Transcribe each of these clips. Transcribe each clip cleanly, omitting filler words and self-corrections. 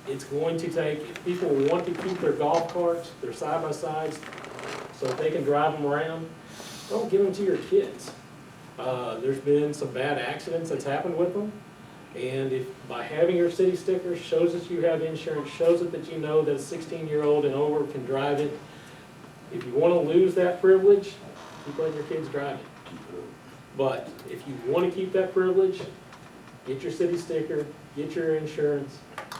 it's going to take, if people want to keep their golf carts, their side-by-sides, so that they can drive them around, don't give them to your kids. There's been some bad accidents that's happened with them. And if by having your city sticker shows that you have insurance, shows it that you know that a 16-year-old and over can drive it, if you want to lose that privilege, keep letting your kids drive it. But if you want to keep that privilege, get your city sticker, get your insurance,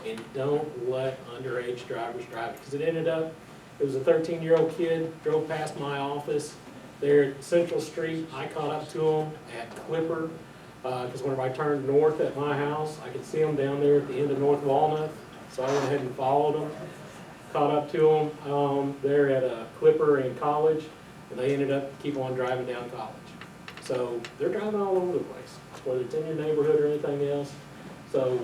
and don't let underage drivers drive it. Because it was a 13-year-old kid, drove past my office there at Central Street. I caught up to him at Clipper, because whenever I turned north at my house, I could see him down there at the end of North Walnut. So I went ahead and followed him, caught up to him there at Clipper in College, and they ended up keep on driving down College. So they're driving all over the place, whether it's in your neighborhood or anything else. So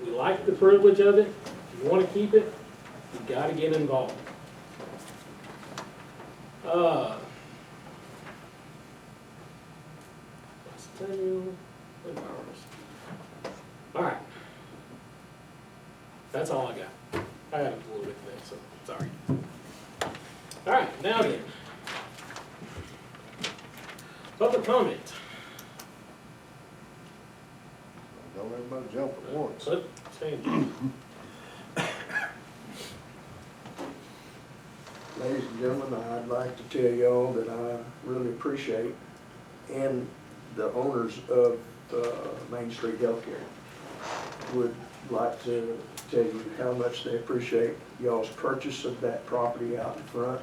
we like the privilege of it. If you want to keep it, you've got to get involved. All right. That's all I got. I had a little bit of that, so sorry. All right, now then. Public comment. Don't everybody jump at once. Stand. Ladies and gentlemen, I'd like to tell y'all that I really appreciate, and the owners of Main Street Healthcare would like to tell you how much they appreciate y'all's purchase of that property out in front.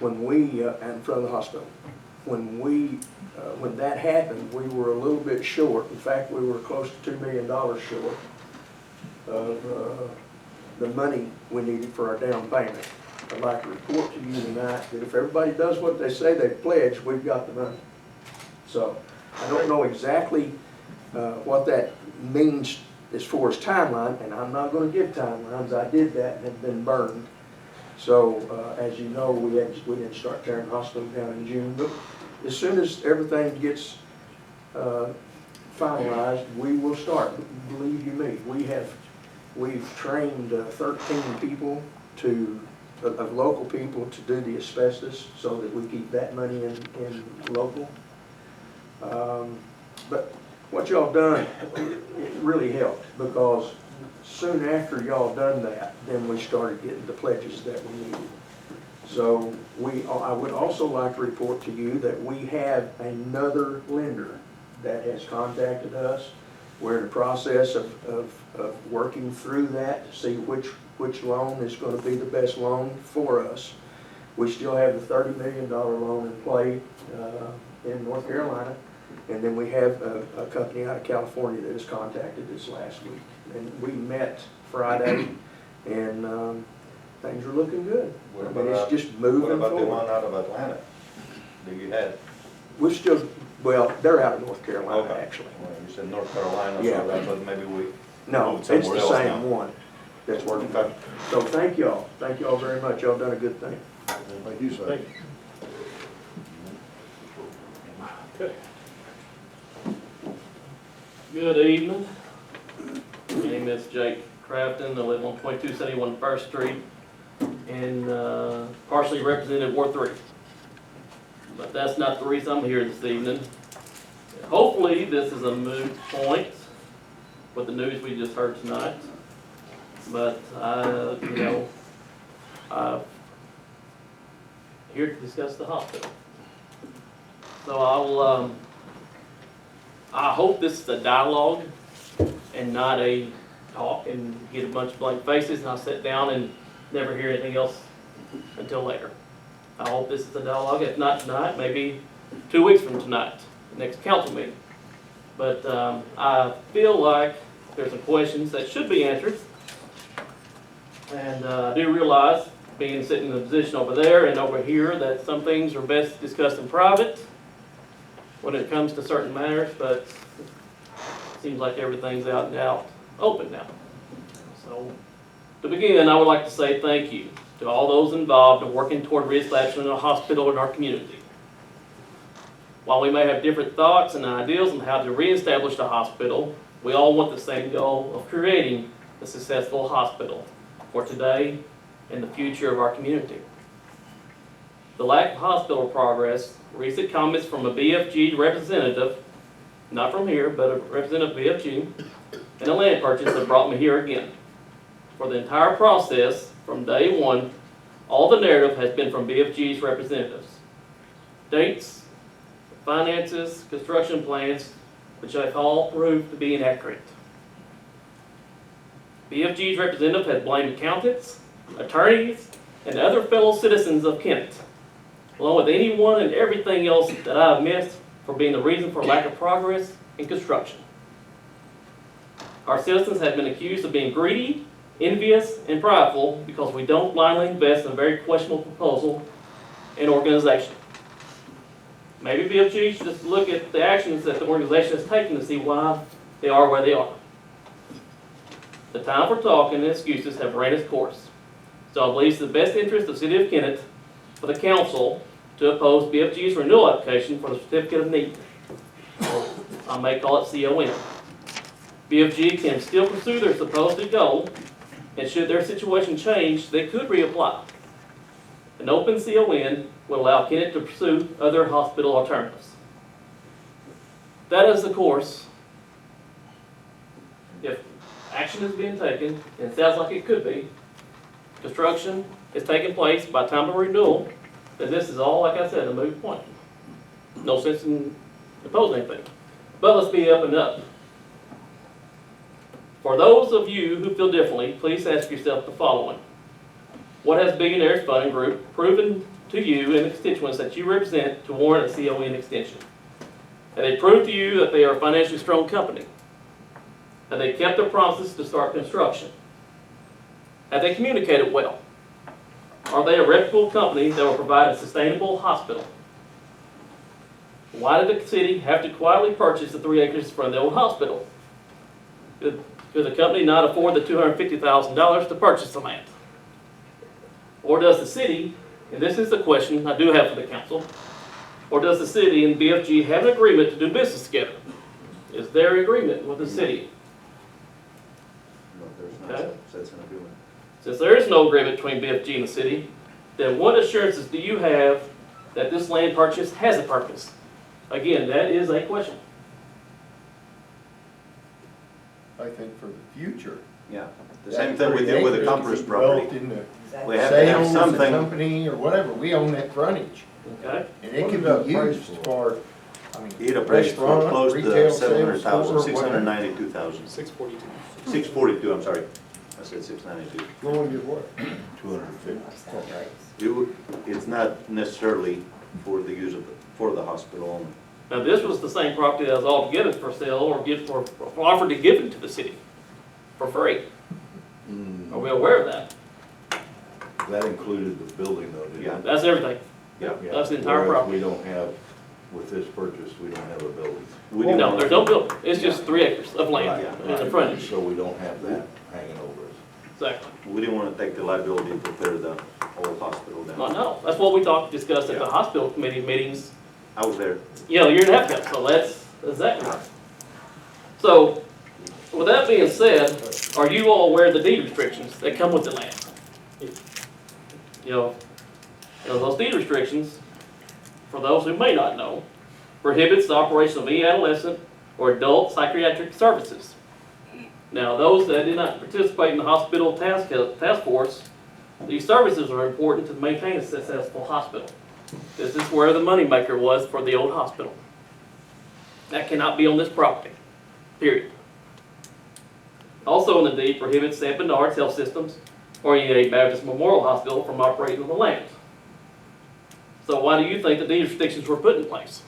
When we, in front of the hospital, when that happened, we were a little bit short. In fact, we were close to $2 million short of the money we needed for our down payment. I'd like to report to you tonight that if everybody does what they say they pledged, we've got the money. So I don't know exactly what that means as far as timeline, and I'm not going to give timelines. I did that and have been burned. So as you know, we didn't start tearing the hospital down in June, but as soon as everything gets finalized, we will start. Believe you me, we've trained 13 people of local people to do the asbestos, so that we keep that money in local. But what y'all done, it really helped, because soon after y'all done that, then we started getting the pledges that we needed. So I would also like to report to you that we have another lender that has contacted us. We're in the process of working through that to see which loan is going to be the best loan for us. We still have the $30 million loan in play in North Carolina. And then we have a company out of California that has contacted us last week. And we met Friday, and things are looking good. It's just moving forward. What about the one out of Atlanta? Do you have? We're still, well, they're out of North Carolina, Okay. actually. Well, you said North Carolina, Yeah. so that's what maybe we. No, it's the same one that's working. Okay. So thank y'all. Thank y'all very much. Y'all done a good thing. Thank you, sir. Thank you. Okay. Good evening. My name is Jake Crafton. I live on 2271 First Street and partially represented Ward 3. But that's not the reason I'm here this evening. Hopefully this is a moot point with the news we just heard tonight. But I'm here to discuss the hospital. So I hope this is a dialogue and not a talk and get a bunch of blank faces and I'll sit down and never hear anything else until later. I hope this is a dialogue. If not tonight, maybe 2 weeks from tonight, the next council meeting. But I feel like there's some questions that should be answered. And I do realize, being sitting in a position over there and over here, that some things are best discussed in private when it comes to certain matters, but it seems like everything's out and out open now. So to begin, I would like to say thank you to all those involved in working toward reestablishing a hospital in our community. While we may have different thoughts and ideals on how to reestablish the hospital, we all want the same goal of creating a successful hospital for today and the future of our community. The lack of hospital progress, recent comments from a BFG representative, not from here, but a representative of BFG, and a land purchase have brought me here again. For the entire process, from day one, all the narrative has been from BFG's representatives. Dates, finances, construction plans, which have all proved to be inaccurate. BFG's representative has blamed accountants, attorneys, and other fellow citizens of Kennett, along with anyone and everything else that I have missed, for being the reason for lack of progress in construction. Our citizens have been accused of being greedy, envious, and prideful because we don't blindly invest in a very questionable proposal and organization. Maybe BFG should just look at the actions that the organization has taken to see why they are where they are. The time for talking and excuses have ran its course. So I believe it's the best interest of the City of Kennett for the council to oppose BFG's renewal application for the Certificate of Need. Or I may call it CON. BFG can still pursue their supposed goal, and should their situation change, they could reapply. An open CON will allow Kennett to pursue other hospital alternatives. That is the course. If action is being taken, and it sounds like it could be, construction is taking place by time of renewal, then this is all, like I said, a moot point. No sense in opposing anything. But let's be up and up. For those of you who feel differently, please ask yourself the following. What has Billionaires Funding Group proven to you and the constituents that you represent to warrant a CON extension? Have they proved to you that they are a financially strong company? Have they kept their promises to start construction? Have they communicated well? Are they a reputable company that will provide a sustainable hospital? Why did the city have to quietly purchase the 3 acres from the old hospital? Could the company not afford the $250,000 to purchase the land? Or does the city, and this is the question I do have for the council, or does the city and BFG have an agreement to do business together? Is there an agreement with the city? No, there's Okay. not such an agreement. Since there is no agreement between BFG and the city, then what assurances do you have that this land purchase has a purpose? Again, that is a question. I think for the future. Yeah, the same thing we did with the Compress property. We have to have Sales, a something. company or whatever, we own that frontage. Okay? And it can be used for, I mean, It appraised for restaurant, close to retail sales, 700,000, store, 692,000. 642. 642, I'm sorry. I said 692. Going to what? 250. It's not necessarily for the use of, for the hospital only. Now, this was the same property that was all given for sale or offered to give it to the city for free. Are we aware of that? That included the building though, didn't Yeah. it? That's everything. Yeah. That's the entire Whereas property. we don't have, with this purchase, we don't have a building. We didn't- No, there's no building. It's just 3 acres of land Yeah. in the frontage. So we don't have that hanging over us. Exactly. We didn't want to take the liability to tear the old hospital No, down. no, that's what we discussed at the hospital committee meetings, I was there. you know, a year and a half ago, so that's exactly right. So, with that being said, are you all aware of the deed restrictions that come with the land? You know, those deed restrictions, for those who may not know, prohibits the operation of any adolescent or adult psychiatric services. Now, those that did not participate in the hospital task force, these services are important to maintain a successful hospital. This is where the moneymaker was for the old hospital. That cannot be on this property, period. Also in the deed prohibits St. Bernard's Health Systems or any Baptist Memorial Hospital from operating on the land. So why do you think the deed restrictions were put in place?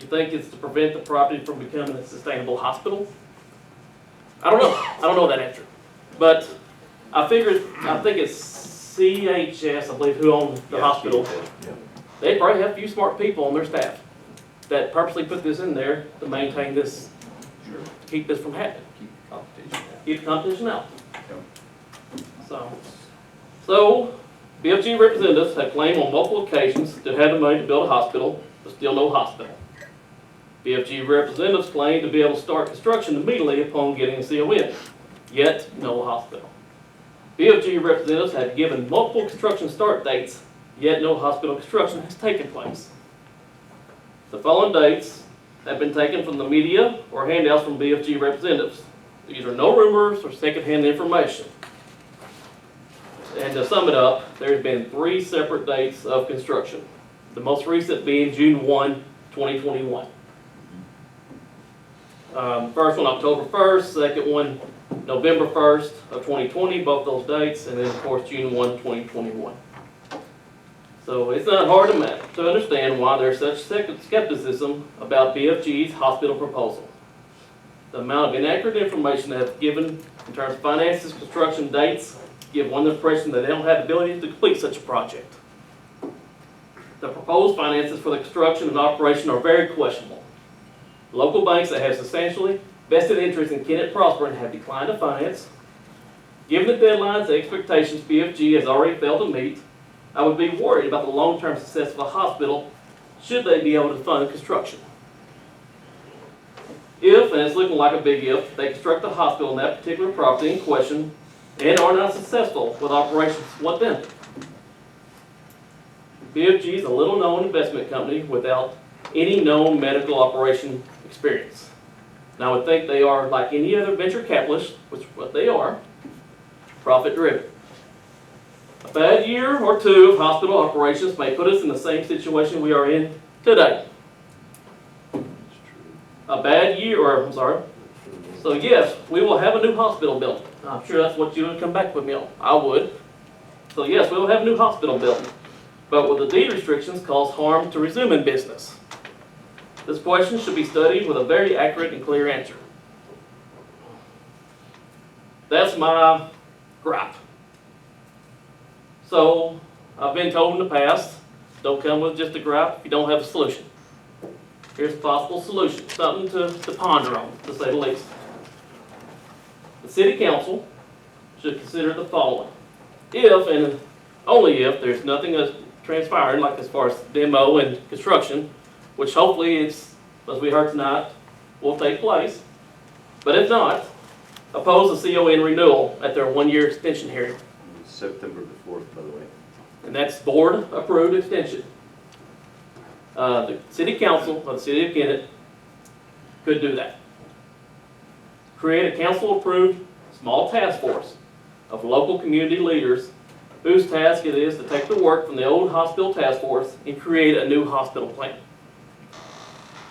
You think it's to prevent the property from becoming a sustainable hospital? I don't know. I don't know that answer. But I think it's CHS, I believe, who owns the Yeah, hospital. she- They probably have a few smart people on their staff that purposely put this in there to maintain this, to keep this from happening. Keep the competition out. So BFG representatives have claimed on multiple occasions to have the money to build a hospital, but still no hospital. BFG representatives claim to be able to start construction immediately upon getting a CON, yet no hospital. BFG representatives have given multiple construction start dates, yet no hospital construction has taken place. The following dates have been taken from the media or handouts from BFG representatives. These are no rumors or secondhand information. And to sum it up, there's been 3 separate dates of construction. The most recent being June 1, 2021. First one, October 1st, second one, November 1st of 2020, both those dates, and then of course June 1, 2021. So it's not hard to understand why there's such skepticism about BFG's hospital proposal. The amount of inaccurate information that's given in terms of finances, construction dates, give one the impression that they don't have the ability to complete such a project. The proposed finances for the construction and operation are very questionable. Local banks that have substantially vested interest in Kennett prospering have declined to finance. Given the deadlines and expectations BFG has already failed to meet, I would be worried about the long-term success of a hospital should they be able to fund construction. If, and it's looking like a big if, they construct a hospital on that particular property in question and are not successful with operations, what then? BFG is a little-known investment company without any known medical operation experience. Now I would think they are like any other venture capitalist, which is what they are, profit-driven. A bad year or two of hospital operations may put us in the same situation we are in today. A bad year, so yes, we will have a new hospital built. I'm sure that's what you would come back with me on. I would. So yes, we will have a new hospital built. But will the deed restrictions cause harm to resuming business? This question should be studied with a very accurate and clear answer. That's my gripe. So, I've been told in the past, don't come with just a gripe if you don't have a solution. Here's a possible solution, something to ponder on, to say the least. The City Council should consider the following. If, and only if, there's nothing that's transpiring, like as far as demo and construction, which hopefully it's, as we heard tonight, will take place. But if not, oppose the CON renewal at their 1-year extension hearing. September the 4th, by the way. And that's board-approved extension. The City Council of the City of Kennett could do that. Create a council-approved small task force of local community leaders whose task it is to take the work from the old hospital task force and create a new hospital plan.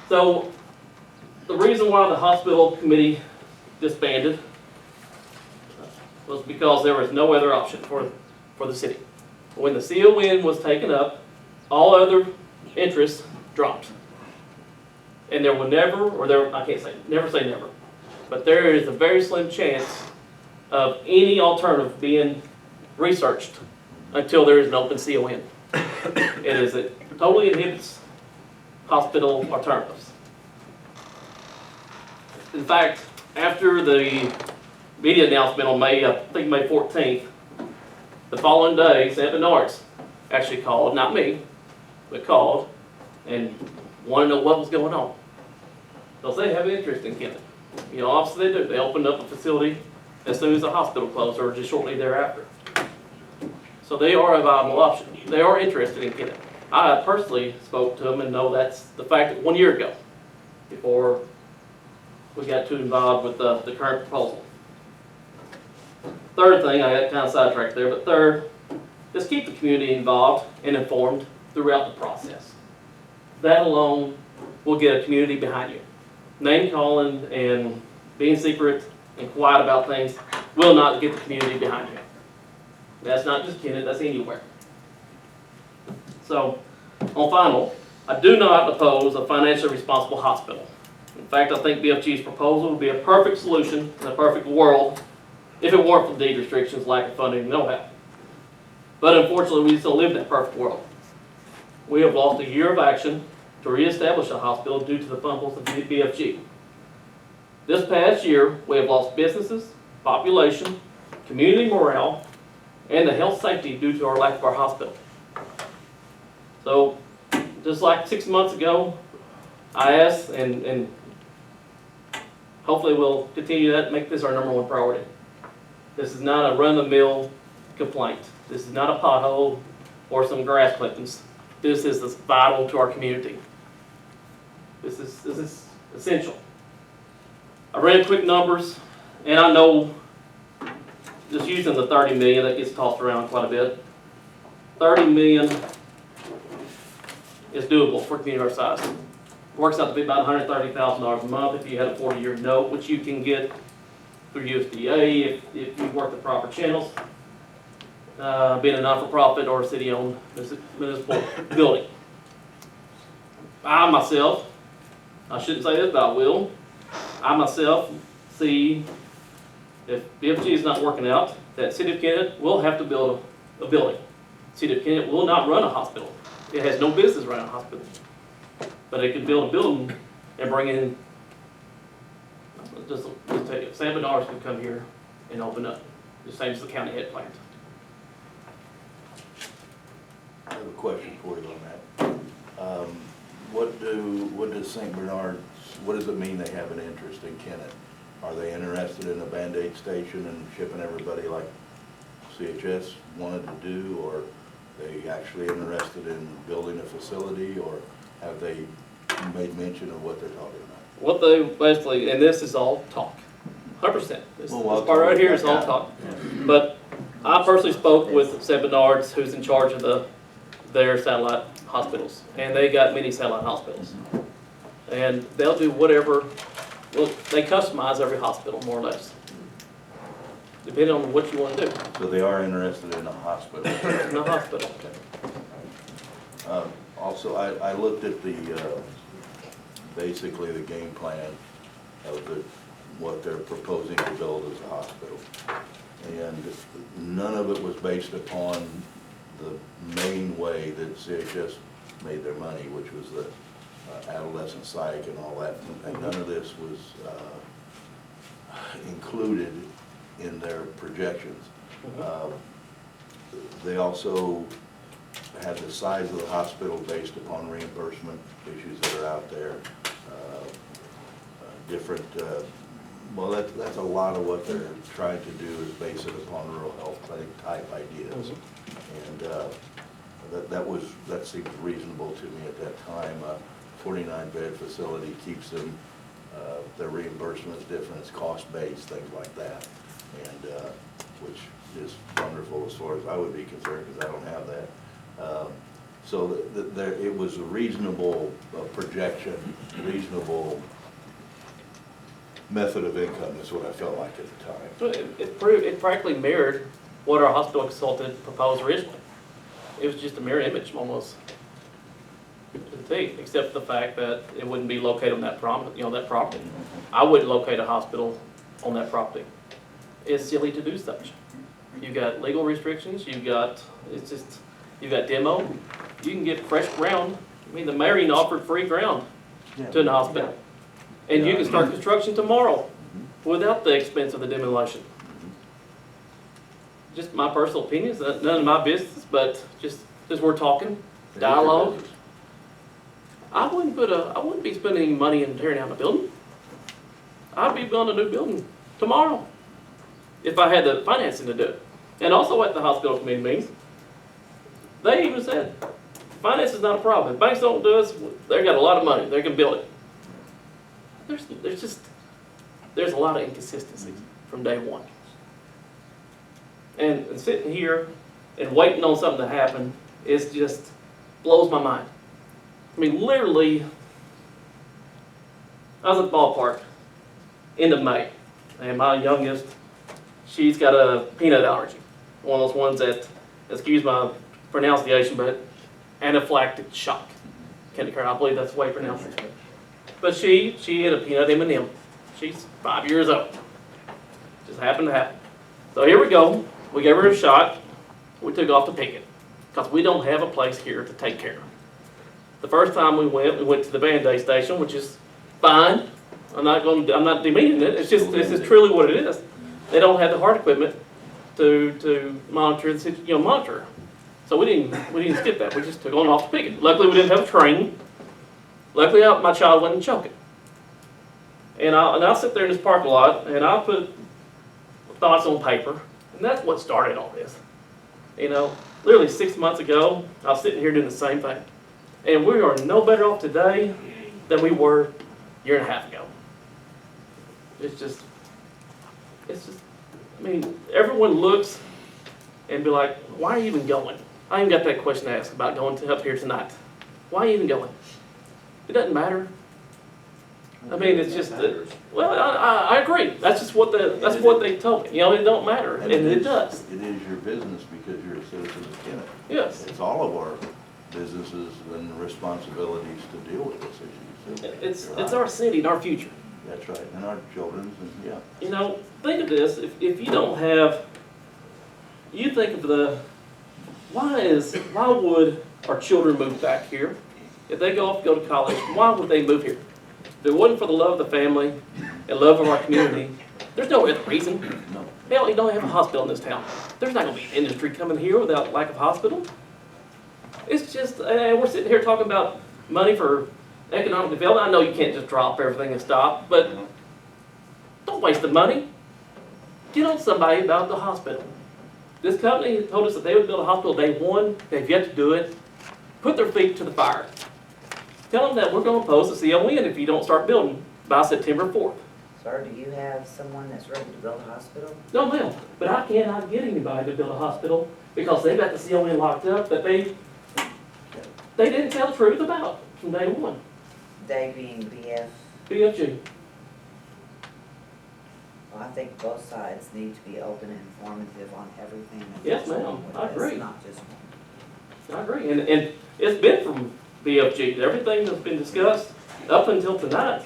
So, the reason why the hospital committee disbanded was because there was no other option for the city. When the CON was taken up, all other interests dropped. And there will never, I can't say, never say never, but there is a very slim chance of any alternative being researched until there is an open CON. It totally inhibits hospital alternatives. In fact, after the media announcement on May 14th, the following day, St. Bernard's actually called, not me, but called and wanted to know what was going on. Because they have interest in Kennett. You know, obviously they do. They opened up a facility as soon as the hospital closed or just shortly thereafter. So they are a viable option. They are interested in Kennett. I personally spoke to them and know that's the fact that 1 year ago, before we got too involved with the current proposal. Third thing, I got kind of sidetracked there, but third, just keep the community involved and informed throughout the process. That alone will get a community behind you. Name calling and being secret and quiet about things will not get the community behind you. That's not just Kennett, that's anywhere. So, on final, I do not oppose a financially responsible hospital. In fact, I think BFG's proposal would be a perfect solution in a perfect world if it weren't for deed restrictions, lack of funding, and know-how. But unfortunately, we just don't live in that perfect world. We have lost a year of action to reestablish a hospital due to the fumbles of BFG. This past year, we have lost businesses, population, community morale, and the health safety due to our lack of our hospital. So, just like 6 months ago, I ask, and hopefully we'll continue that, make this our #1 priority. This is not a run-of-the-mill complaint. This is not a pothole or some grass clippings. This is vital to our community. This is essential. I ran quick numbers, and I know, just using the 30 million, that gets tossed around quite a bit. 30 million is doable for a community our size. Works out to be about $130,000 a month if you had a 40-year note, which you can get through USDA if you work the proper channels, being a not-for-profit or a city-owned municipal building. I myself, I shouldn't say this, but I will. I myself see if BFG is not working out, that City of Kennett will have to build a building. City of Kennett will not run a hospital. It has no business running a hospital. But it could build a building and bring in, just take it, San Bernard's could come here and open up, the same as the county head plant. I have a question for you on that. What does St. Bernard's, what does it mean they have an interest in Kennett? Are they interested in a Band-Aid station and shipping everybody like CHS wanted to do, or are they actually interested in building a facility, or have they made mention of what they're talking about? What they basically, and this is all talk, 100%. This Well, part right here is all yeah. talk. But I personally spoke with St. Bernard's, who's in charge of their satellite hospitals, and they got many satellite hospitals. And they'll do whatever, well, they customize every hospital, more or less, depending on what you want to do So they are interested in a hospital. in a hospital. Also, I looked at basically the game plan of what they're proposing to build as a hospital. And none of it was based upon the main way that CHS made their money, which was the adolescent psych and all that. And none of this was included in their projections. They also had the size of the hospital based upon reimbursement issues that are out there. Different, well, that's a lot of what they're trying to do is base it upon rural health clinic type ideas. And that seemed reasonable to me at that time. 49-bed facility keeps them, their reimbursement is different, it's cost-based, things like that. And which is wonderful as far as I would be concerned, because I don't have that. So it was a reasonable projection, reasonable method of income is what I felt like at the time. It frankly mirrored what our hospital consultant proposed originally. It was just a mirror image almost, except the fact that it wouldn't be located on that property. I wouldn't locate a hospital on that property. It's silly to do such. You've got legal restrictions. You've got demo. You can get fresh ground. I mean, the mayor even offered free ground to the hospital. And you can start construction tomorrow without the expense of the demolition. Just my personal opinion, it's none of my business, but just as we're talking, dialogue. I wouldn't be spending any money in tearing down a building. I'd be building a new building tomorrow if I had the financing to do it. And also at the hospital committee meetings, they even said, finance is not a problem. If banks don't do it, they've got a lot of money. They can build it. There's a lot of inconsistencies from day one. And sitting here and waiting on something to happen is just blows my mind. I mean, literally, I was at the ballpark end of May, and my youngest, she's got a peanut allergy. One of those ones that, excuse my pronunciation, but anaphylactic shock. I believe that's the way you pronounce it. But she had a peanut M&M. She's 5 years old. Just happened to happen. So here we go. We gave her a shot. We took off to Pickett because we don't have a place here to take care of her. The first time we went to the Band-Aid station, which is fine. I'm not demeaning it. It's just this is truly what it is. They don't have the hard equipment to monitor the monitor. So we didn't skip that. We just took on off to Pickett. Luckily, we didn't have a train. Luckily, my child wasn't choking. And I'll sit there in this parking lot and I'll put thoughts on paper, and that's what started all this. You know, literally 6 months ago, I was sitting here doing the same thing. And we are no better off today than we were a year and a half ago. It's just, I mean, everyone looks and be like, why are you even going? I even got that question asked about going up here tonight. Why are you even going? It doesn't matter. I mean, it's just that, well, I agree. That's just what that's what they told me. You know, it don't matter, and it does. It is your business because you're a citizen of Kennett. Yes. It's all of our businesses and responsibilities to deal with this issue. So It's our city and our future. That's right, and our children's, and yeah. You know, think of this. If you don't have, you think of why would our children move back here? If they go to college, why would they move here? If it wasn't for the love of the family and love of our community, there's no other reason. No. Hell, you don't have a hospital in this town. There's not gonna be an industry coming here without lack of hospital. It's just, and we're sitting here talking about money for economic development. I know you can't just drop everything and stop, but don't waste the money. Get on somebody about the hospital. This company told us that they would build a hospital day one. They've yet to do it. Put their feet to the fire. Tell them that we're going to post a CON if you don't start building by September 4th. Sir, do you have someone that's ready to build a hospital? No, ma'am. But I cannot get anybody to build a hospital because they got the CON locked up that they didn't tell the truth about from day one. They being BF, BFG. well, I think both sides need to be open and informative on everything that's Yes, going ma'am. on with I this, agree. not just one. I agree. And it's been from BFG. Everything that's been discussed up until tonight.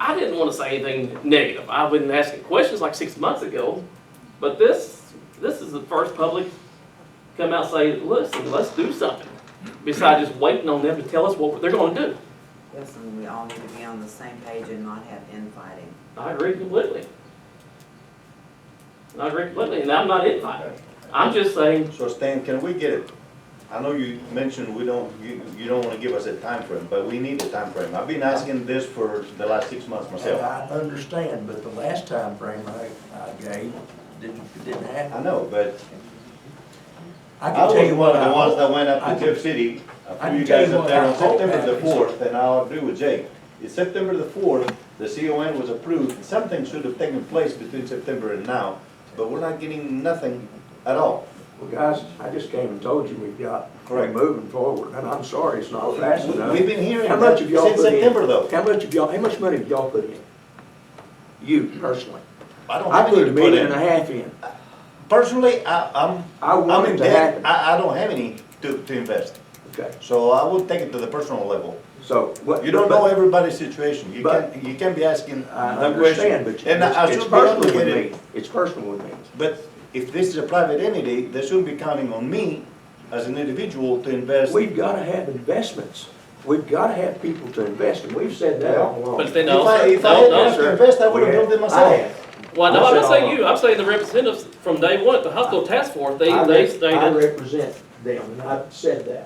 I didn't want to say anything negative. I've been asking questions like 6 months ago, but this is the first public come out and say, listen, let's do something. Besides just waiting on them to tell us what they're going to do. Listen, we all need to be on the same page and not have infighting. I agree completely. I agree completely, and I'm not infighting. I'm just saying, So Stan, can we get it? I know you mentioned you don't want to give us a time frame, but we need a time frame. I've been asking this for the last 6 months And myself. I understand, but the last time frame I gave didn't happen. I know, but I I can was tell you one what of the I ones hope. that went up I to can- Tiff City, I a can few you tell guys you up what there I on hope September the happens. 4th, and I'll agree with Jake. It's September the 4th, the CON was approved, something should have taken place between September and now, but we're not getting nothing at all. Well, guys, I just came and told you we're Correct. moving forward, and I'm sorry it's not fast enough. We've been hearing How much that have y'all since put in? September though. How much money have y'all put in? You personally? I don't I have put any $1.5 to put million in. in. Personally, I'm want in it to debt. happen. I don't have any to invest. Okay, So I will take it to the personal level. so what? You don't know everybody's situation. You but- can't be asking I the understand, question. but And I it's should be personal with obligated. me. It's personal with me. But if this is a private entity, they shouldn't be counting on me as an individual to invest. We've gotta have investments. We've gotta have people to invest, and we've said that all along. but they If know, I sir. had No, enough to sir. invest, I would have We built it have. myself. I have. Well, no, I I'm said not saying all you. I'm saying the representatives from day one at the hospital task force, they I stated. represent them, and I've said that.